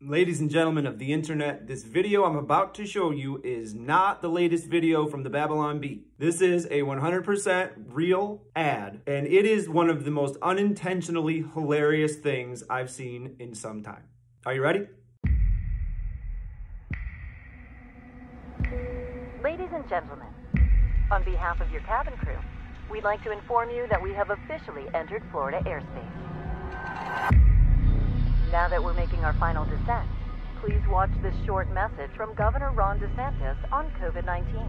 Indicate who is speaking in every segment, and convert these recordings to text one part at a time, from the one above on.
Speaker 1: Ladies and gentlemen of the internet, this video I'm about to show you is not the latest video from the Babylon Bee. This is a 100% real ad, and it is one of the most unintentionally hilarious things I've seen in some time. Are you ready?
Speaker 2: Ladies and gentlemen, on behalf of your cabin crew, we'd like to inform you that we have officially entered Florida airspace. Now that we're making our final descent, please watch this short message from Governor Ron DeSantis on COVID-19.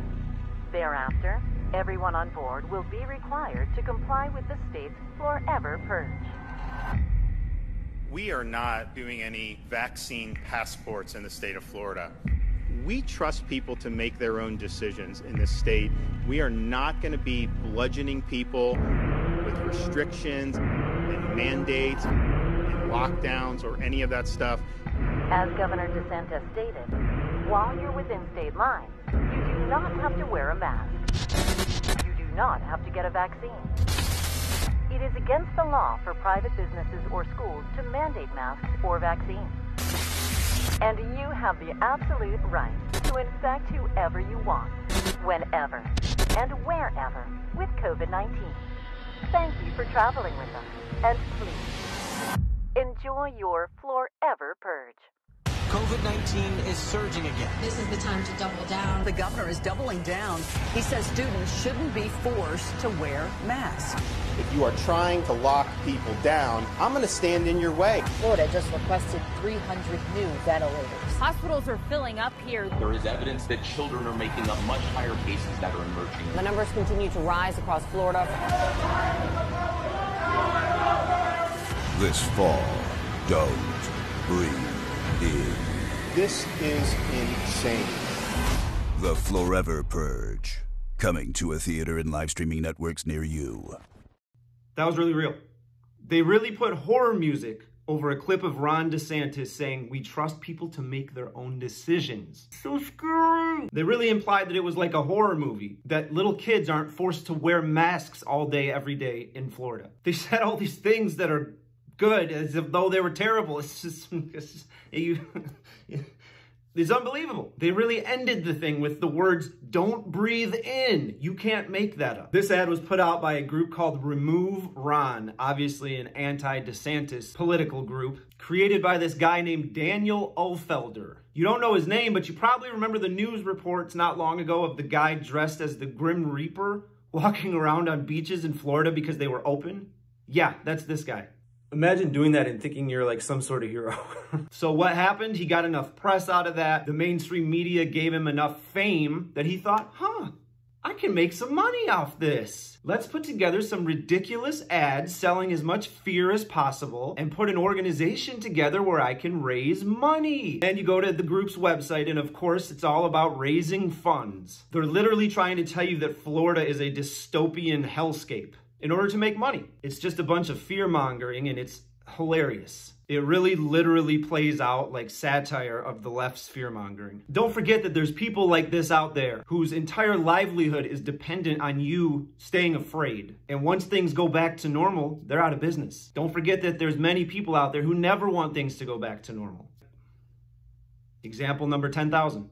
Speaker 2: Thereafter, everyone on board will be required to comply with the state's forever purge.
Speaker 3: We are not doing any vaccine passports in the state of Florida. We trust people to make their own decisions in this state. We are not going to be bludgeoning people with restrictions and mandates and lockdowns or any of that stuff.
Speaker 2: As Governor DeSantis stated, while you're within state lines, you do not have to wear a mask. You do not have to get a vaccine. It is against the law for private businesses or schools to mandate masks or vaccines. And you have the absolute right to infect whoever you want, whenever and wherever with COVID-19. Thank you for traveling with us, and please enjoy your forever purge.
Speaker 4: COVID-19 is surging again.
Speaker 5: This is the time to double down.
Speaker 6: The governor is doubling down. He says students shouldn't be forced to wear masks.
Speaker 7: If you are trying to lock people down, I'm going to stand in your way.
Speaker 8: Florida just requested 300 new ventilators.
Speaker 9: Hospitals are filling up here.
Speaker 10: There is evidence that children are making up much higher cases that are emerging.
Speaker 8: The numbers continue to rise across Florida.
Speaker 11: This fall, don't breathe in.
Speaker 7: This is insane.
Speaker 11: The Forever Purge. Coming to a theater and live streaming networks near you.
Speaker 1: That was really real. They really put horror music over a clip of Ron DeSantis saying, "We trust people to make their own decisions." So scary. They really implied that it was like a horror movie, that little kids aren't forced to wear masks all day, every day in Florida. They said all these things that are good as if though they were terrible. It's unbelievable. They really ended the thing with the words, "Don't breathe in." You can't make that up. This ad was put out by a group called Remove Ron, obviously an anti-DeSantis political group, created by this guy named Daniel Ofelder. You don't know his name, but you probably remember the news reports not long ago of the guy dressed as the Grim Reaper walking around on beaches in Florida because they were open. Yeah, that's this guy. Imagine doing that and thinking you're like some sort of hero. So what happened? He got enough press out of that. The mainstream media gave him enough fame that he thought, I can make some money off this. Let's put together some ridiculous ads selling as much fear as possible and put an organization together where I can raise money. And you go to the group's website, and of course, it's all about raising funds. They're literally trying to tell you that Florida is a dystopian hellscape in order to make money. It's just a bunch of fear-mongering, and it's hilarious. It really literally plays out like satire of the left's fear-mongering. Don't forget that there's people like this out there whose entire livelihood is dependent on you staying afraid. And once things go back to normal, they're out of business. Don't forget that there's many people out there who never want things to go back to normal. Example number 10,000.